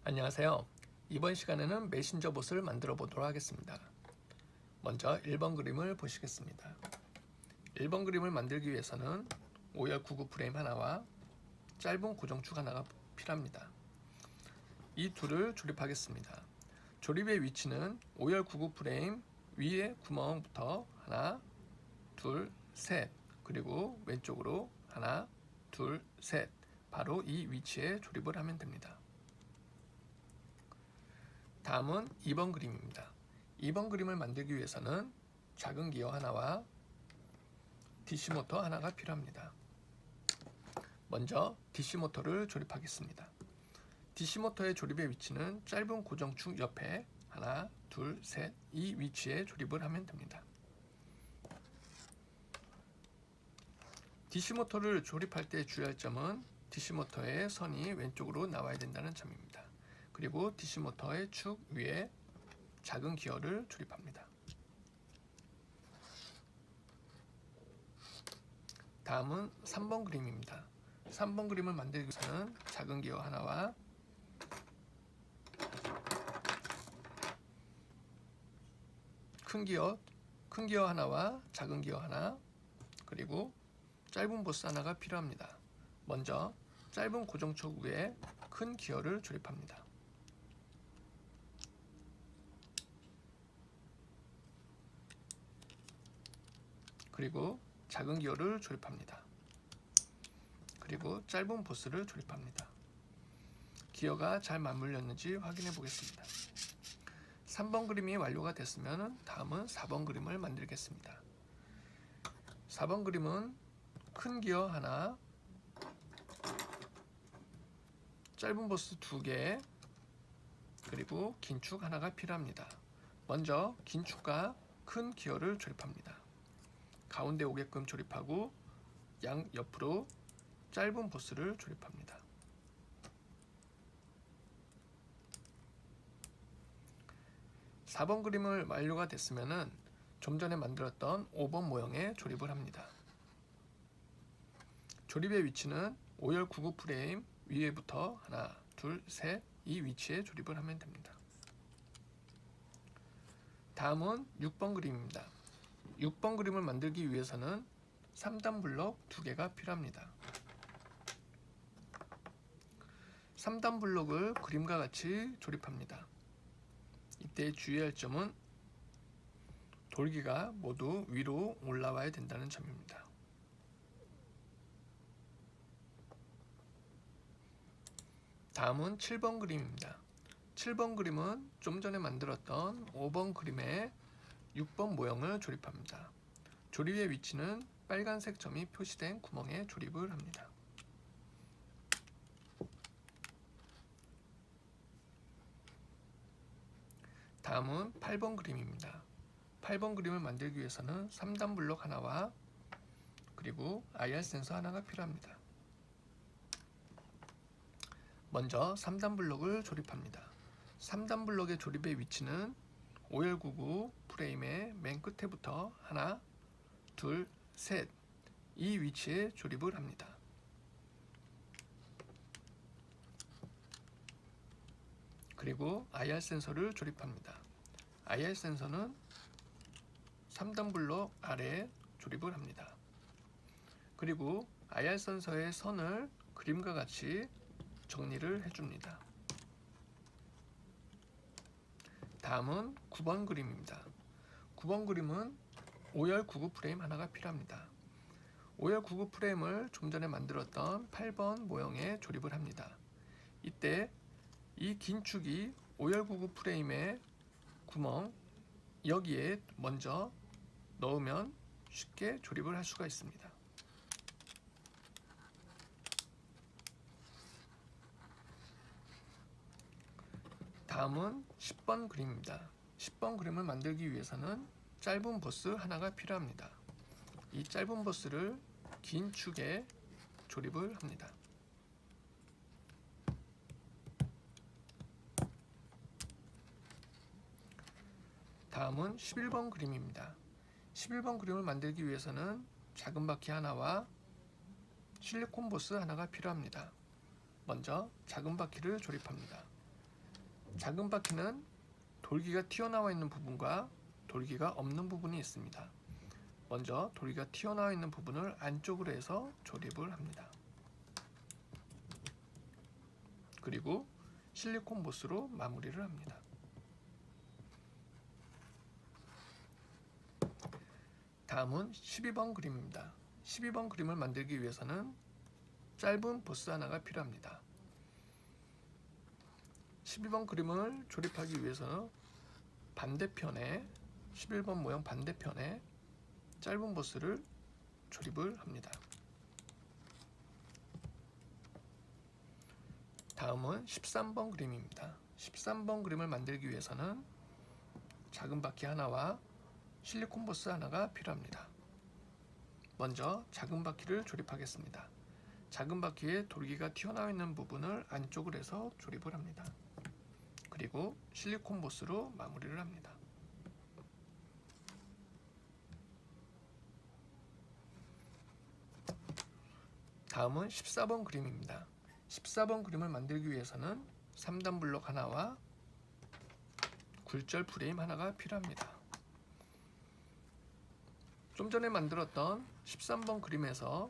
안녕하세요. 이번 시간에는 메신저 봇을 만들어 보도록 하겠습니다. 먼저 1번 그림을 보시겠습니다. 1번 그림을 만들기 위해서는 5열 99 프레임 하나와 짧은 고정축 하나가 필요합니다. 이 둘을 조립하겠습니다. 조립의 위치는 5열 99 프레임 위에 구멍부터 하나, 둘, 셋, 그리고 왼쪽으로 하나, 둘, 셋, 바로 이 위치에 조립을 하면 됩니다. 다음은 2번 그림입니다. 2번 그림을 만들기 위해서는 작은 기어 하나와 DC 모터 하나가 필요합니다. 먼저 DC 모터를 조립하겠습니다. DC 모터의 조립의 위치는 짧은 고정축 옆에 하나, 둘, 셋, 이 위치에 조립을 하면 됩니다. DC 모터를 조립할 때 주의할 점은 DC 모터의 선이 왼쪽으로 나와야 된다는 점입니다. 그리고 DC 모터의 축 위에 작은 기어를 조립합니다. 다음은 3번 그림입니다. 3번 그림을 만들기 위해서는 작은 기어 하나와 큰 기어 하나와 작은 기어 하나, 그리고 짧은 보스 하나가 필요합니다. 먼저 짧은 고정축 위에 큰 기어를 조립합니다. 그리고 작은 기어를 조립합니다. 그리고 짧은 보스를 조립합니다. 기어가 잘 맞물렸는지 확인해 보겠습니다. 3번 그림이 완료가 됐으면 다음은 4번 그림을 만들겠습니다. 4번 그림은 큰 기어 하나, 짧은 보스 2개, 그리고 긴 축 하나가 필요합니다. 먼저 긴 축과 큰 기어를 조립합니다. 가운데 오게끔 조립하고 양 옆으로 짧은 보스를 조립합니다. (4) 4번 그림을 완료가 됐으면 좀 전에 만들었던 5번 모형에 조립을 합니다. 조립의 위치는 5열 99 프레임 위에부터 하나, 둘, 셋, 이 위치에 조립을 하면 됩니다. 다음은 6번 그림입니다. 6번 그림을 만들기 위해서는 3단 블럭 2개가 필요합니다. 3단 블럭을 그림과 같이 조립합니다. 이때 주의할 점은 돌기가 모두 위로 올라와야 된다는 점입니다. 다음은 7번 그림입니다. 7번 그림은 좀 전에 만들었던 5번 그림의 6번 모형을 조립합니다. 조립의 위치는 빨간색 점이 표시된 구멍에 조립을 합니다. 다음은 8번 그림입니다. 8번 그림을 만들기 위해서는 3단 블럭 하나와 그리고 IR 센서 하나가 필요합니다. 먼저 3단 블럭을 조립합니다. 3단 블럭의 조립의 위치는 5열 99 프레임의 맨 끝에부터 하나, 둘, 셋, 이 위치에 조립을 합니다. 그리고 IR 센서를 조립합니다. IR 센서는 3단 블럭 아래에 조립을 합니다. 그리고 IR 센서의 선을 그림과 같이 정리를 해줍니다. 다음은 9번 그림입니다. 9번 그림은 5열 99 프레임 하나가 필요합니다. 5열 99 프레임을 좀 전에 만들었던 8번 모형에 조립을 합니다. 이때 이 긴 축이 5열 99 프레임의 구멍 여기에 먼저 넣으면 쉽게 조립을 할 수가 있습니다. 다음은 10번 그림입니다. 10번 그림을 만들기 위해서는 짧은 보스 하나가 필요합니다. 이 짧은 보스를 긴 축에 조립을 합니다. 다음은 11번 그림입니다. 11번 그림을 만들기 위해서는 작은 바퀴 하나와 실리콘 보스 하나가 필요합니다. 먼저 작은 바퀴를 조립합니다. 작은 바퀴는 돌기가 튀어나와 있는 부분과 돌기가 없는 부분이 있습니다. 먼저 돌기가 튀어나와 있는 부분을 안쪽으로 해서 조립을 합니다. 그리고 실리콘 보스로 마무리를 합니다. 다음은 12번 그림입니다. 12번 그림을 만들기 위해서는 짧은 보스 하나가 필요합니다. 12번 그림을 조립하기 위해서는 반대편에 11번 모형 반대편에 짧은 보스를 조립을 합니다. 다음은 13번 그림입니다. 13번 그림을 만들기 위해서는 작은 바퀴 하나와 실리콘 보스 하나가 필요합니다. 먼저 작은 바퀴를 조립하겠습니다. 작은 바퀴에 돌기가 튀어나와 있는 부분을 안쪽으로 해서 조립을 합니다. 그리고 실리콘 보스로 마무리를 합니다. 다음은 14번 그림입니다. 14번 그림을 만들기 위해서는 3단 블록 하나와 굴절 프레임 하나가 필요합니다. 좀 전에 만들었던 13번 그림에서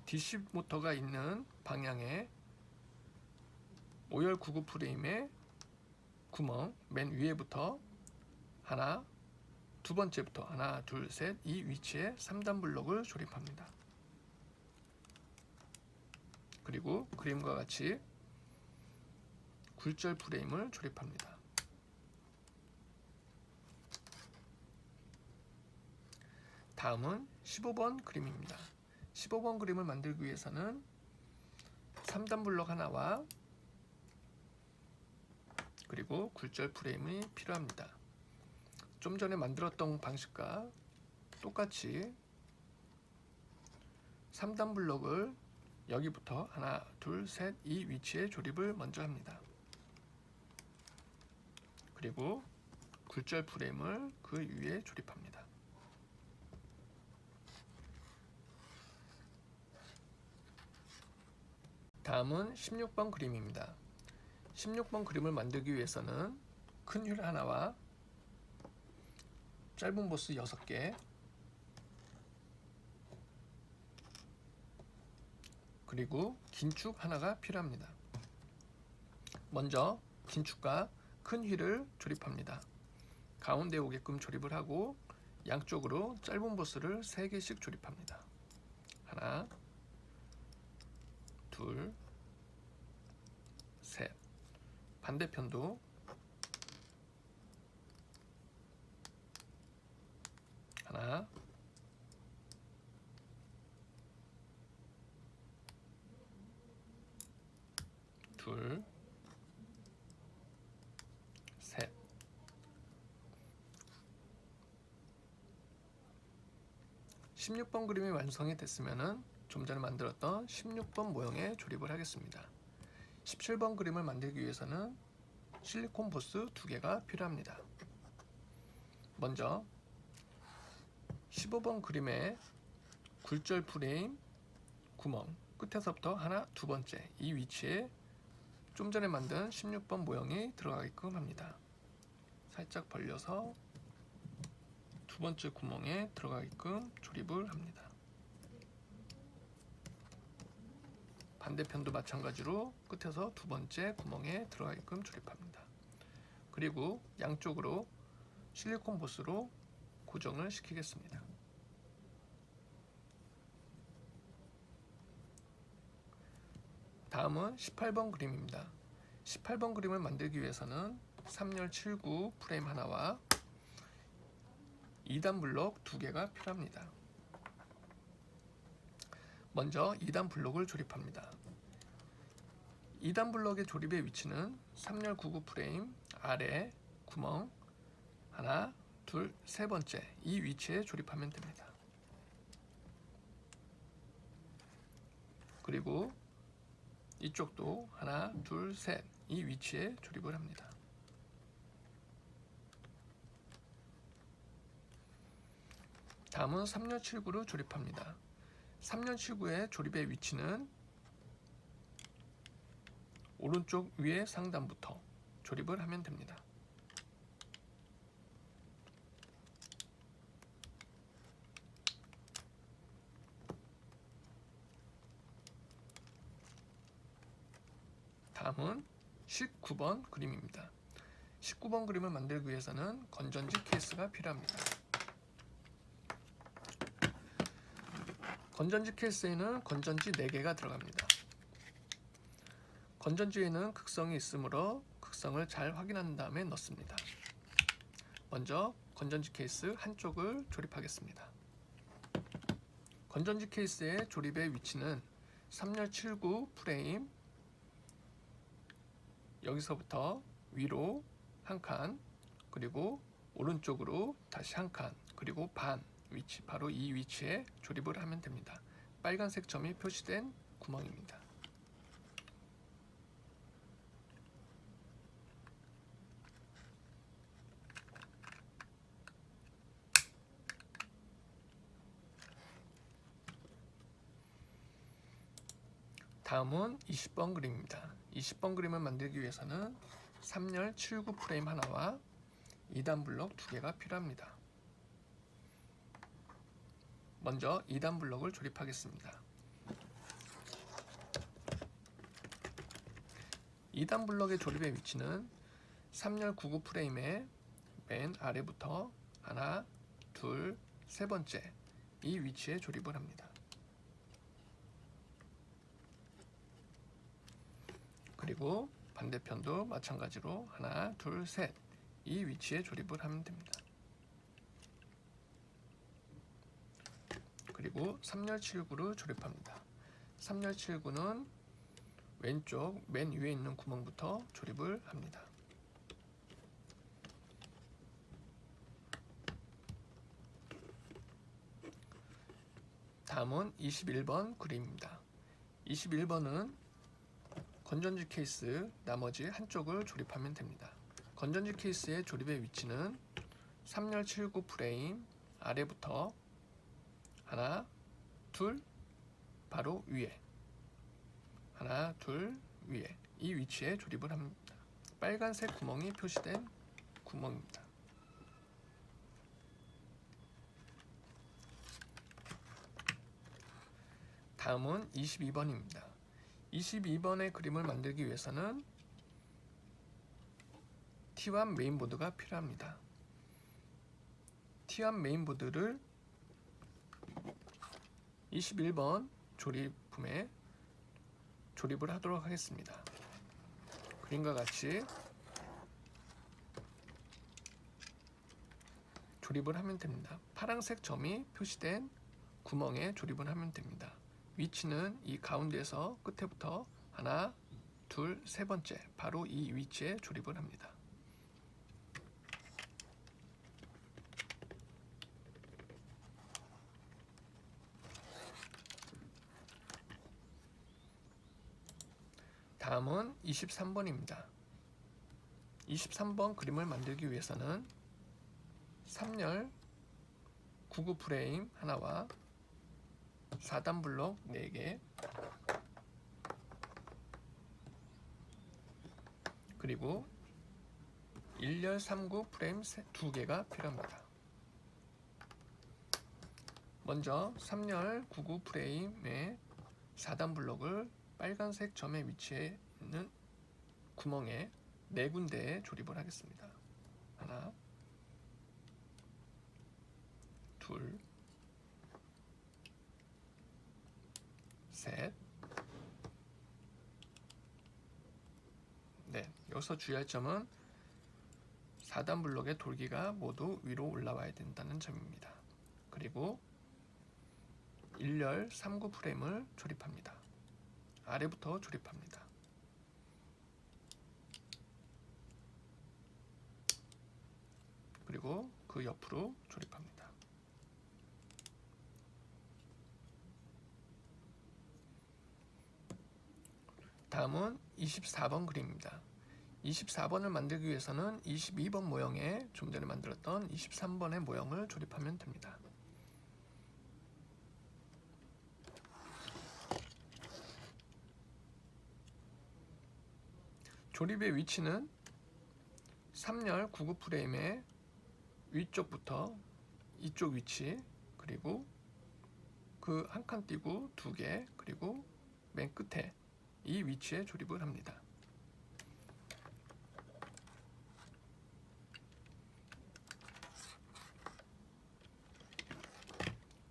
DC 모터가 있는 방향에 5열 99 프레임의 구멍 맨 위에부터 두 번째부터 하나, 둘, 셋, 이 위치에 3단 블록을 조립합니다. 그리고 그림과 같이 굴절 프레임을 조립합니다. 다음은 15번 그림입니다. 15번 그림을 만들기 위해서는 3단 블록 하나와 그리고 굴절 프레임이 필요합니다. 좀 전에 만들었던 방식과 똑같이 3단 블록을 여기부터 하나, 둘, 셋, 이 위치에 조립을 먼저 합니다. 그리고 굴절 프레임을 그 위에 조립합니다. 다음은 16번 그림입니다. 16번 그림을 만들기 위해서는 큰 휠 하나와 짧은 보스 6개 그리고 긴축 하나가 필요합니다. 먼저 긴축과 큰 휠을 조립합니다. 가운데 오게끔 조립을 하고 양쪽으로 짧은 보스를 3개씩 조립합니다. 하나, 둘, 셋. 반대편도 하나, 둘, 셋. (16번) 그림이 완성이 됐으면은 좀 전에 만들었던 16번 모형에 조립을 하겠습니다. 17번 그림을 만들기 위해서는 실리콘 보스 2개가 필요합니다. 먼저 15번 그림의 굴절 프레임 구멍 끝에서부터 하나, 두 번째 이 위치에 좀 전에 만든 16번 모형이 들어가게끔 합니다. 살짝 벌려서 두 번째 구멍에 들어가게끔 조립을 합니다. 반대편도 마찬가지로 끝에서 두 번째 구멍에 들어가게끔 조립합니다. 그리고 양쪽으로 실리콘 보스로 고정을 시키겠습니다. 다음은 18번 그림입니다. 18번 그림을 만들기 위해서는 3열 79 프레임 하나와 2단 블록 2개가 필요합니다. 먼저 2단 블록을 조립합니다. 2단 블록의 조립의 위치는 3열 99 프레임 아래 구멍 하나, 둘, 세 번째 이 위치에 조립하면 됩니다. 그리고 이쪽도 하나, 둘, 셋 이 위치에 조립을 합니다. 다음은 3열 79를 조립합니다. 3열 79의 조립의 위치는 오른쪽 위에 상단부터 조립을 하면 됩니다. 다음은 19번 그림입니다. 19번 그림을 만들기 위해서는 건전지 케이스가 필요합니다. 건전지 케이스에는 건전지 4개가 들어갑니다. 건전지에는 극성이 있으므로 극성을 잘 확인한 다음에 넣습니다. 먼저 건전지 케이스 한쪽을 조립하겠습니다. 건전지 케이스의 조립의 위치는 3열 7구 프레임 여기서부터 위로 한 칸, 그리고 오른쪽으로 다시 한 칸, 그리고 반 위치, 바로 이 위치에 조립을 하면 됩니다. 빨간색 점이 표시된 구멍입니다. 다음은 20번 그림입니다. 20번 그림을 만들기 위해서는 3열 7구 프레임 하나와 2단 블럭 2개가 필요합니다. 먼저 2단 블럭을 조립하겠습니다. 2단 블럭의 조립의 위치는 3열 9구 프레임의 맨 아래부터 하나, 둘, 세 번째 이 위치에 조립을 합니다. 그리고 반대편도 마찬가지로 하나, 둘, 셋 이 위치에 조립을 하면 됩니다. 그리고 3열 7구를 조립합니다. 3열 7구는 왼쪽 맨 위에 있는 구멍부터 조립을 합니다. 다음은 21번 그림입니다. 21번은 건전지 케이스 나머지 한쪽을 조립하면 됩니다. 건전지 케이스의 조립의 위치는 3열 7구 프레임 아래부터 하나, 둘, 바로 위에 하나, 둘, 위에 이 위치에 조립을 합니다. 빨간색 구멍이 표시된 구멍입니다. 다음은 22번입니다. 22번의 그림을 만들기 위해서는 T1 메인보드가 필요합니다. T1 메인보드를 21번 조립품에 조립을 하도록 하겠습니다. 그림과 같이 조립을 하면 됩니다. 파란색 점이 표시된 구멍에 조립을 하면 됩니다. 위치는 이 가운데에서 끝에부터 하나, 둘, 세 번째 바로 이 위치에 조립을 합니다. 다음은 23번입니다. 23번 그림을 만들기 위해서는 3열 9구 프레임 하나와 4단 블럭 4개 그리고 1열 3구 프레임 2개가 필요합니다. 먼저 3열 9구 프레임의 4단 블럭을 빨간색 점의 위치에 있는 구멍에 4군데에 조립을 하겠습니다. 하나, 둘, 셋, 넷. 여기서 주의할 점은 4단 블럭의 돌기가 모두 위로 올라와야 된다는 점입니다. 그리고 1열 3구 프레임을 조립합니다. 아래부터 조립합니다. 그리고 그 옆으로 조립합니다. 다음은 24번 그림입니다. 24번을 만들기 위해서는 22번 모형에 좀 전에 만들었던 23번의 모형을 조립하면 됩니다. 조립의 위치는 3열 구급 프레임의 위쪽부터 이쪽 위치, 그리고 그 한 칸 띄고 2개, 그리고 맨 끝에 이 위치에 조립을 합니다.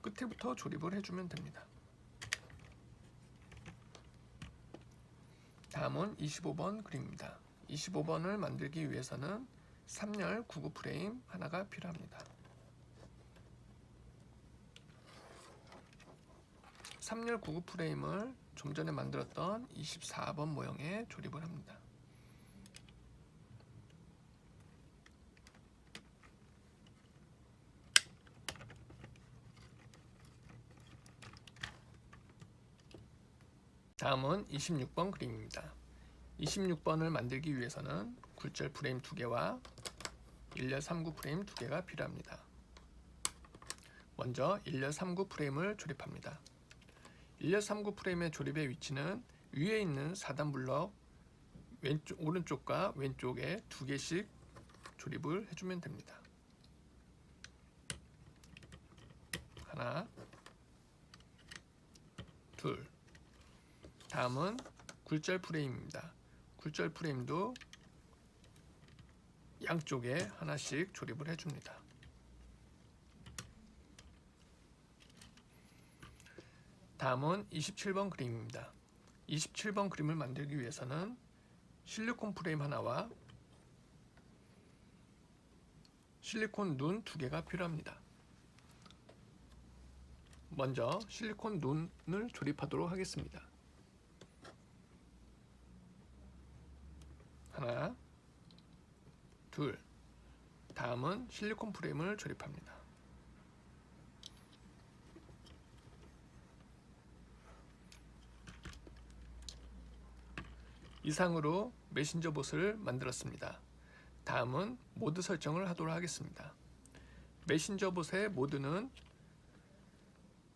끝에부터 조립을 해주면 됩니다. 다음은 25번 그림입니다. 25번을 만들기 위해서는 3열 구급 프레임 하나가 필요합니다. 3열 구급 프레임을 좀 전에 만들었던 24번 모형에 조립을 합니다. 다음은 26번 그림입니다. 26번을 만들기 위해서는 굴절 프레임 2개와 1열 3구 프레임 2개가 필요합니다. 먼저 1열 3구 프레임을 조립합니다. 1열 3구 프레임의 조립의 위치는 위에 있는 4단 블럭 오른쪽과 왼쪽에 2개씩 조립을 해주면 됩니다. 하나, 둘. 다음은 굴절 프레임입니다. 굴절 프레임도 양쪽에 하나씩 조립을 해줍니다. 다음은 27번 그림입니다. 27번 그림을 만들기 위해서는 실리콘 프레임 하나와 실리콘 눈 2개가 필요합니다. 먼저 실리콘 눈을 조립하도록 하겠습니다. 하나, 둘. 다음은 실리콘 프레임을 조립합니다. 이상으로 메신저 봇을 만들었습니다. 다음은 모드 설정을 하도록 하겠습니다. 메신저 봇의 모드는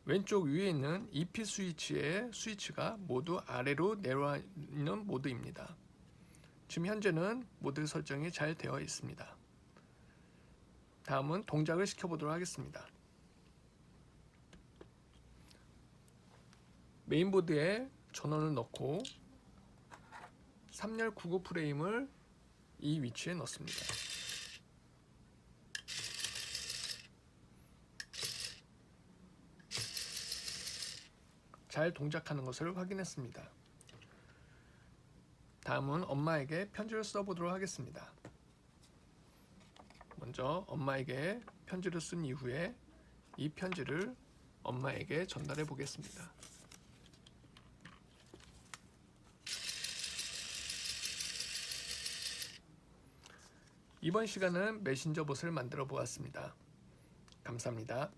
왼쪽 위에 있는 EP 스위치의 스위치가 모두 아래로 내려와 있는 모드입니다. 지금 현재는 모드 설정이 잘 되어 있습니다. 다음은 동작을 시켜보도록 하겠습니다. 메인보드에 전원을 넣고 3열 구급 프레임을 이 위치에 넣습니다. 잘 동작하는 것을 확인했습니다. 다음은 엄마에게 편지를 써보도록 하겠습니다. 먼저 엄마에게 편지를 쓴 이후에 이 편지를 엄마에게 전달해 보겠습니다. 이번 시간은 메신저 봇을 만들어 보았습니다. 감사합니다.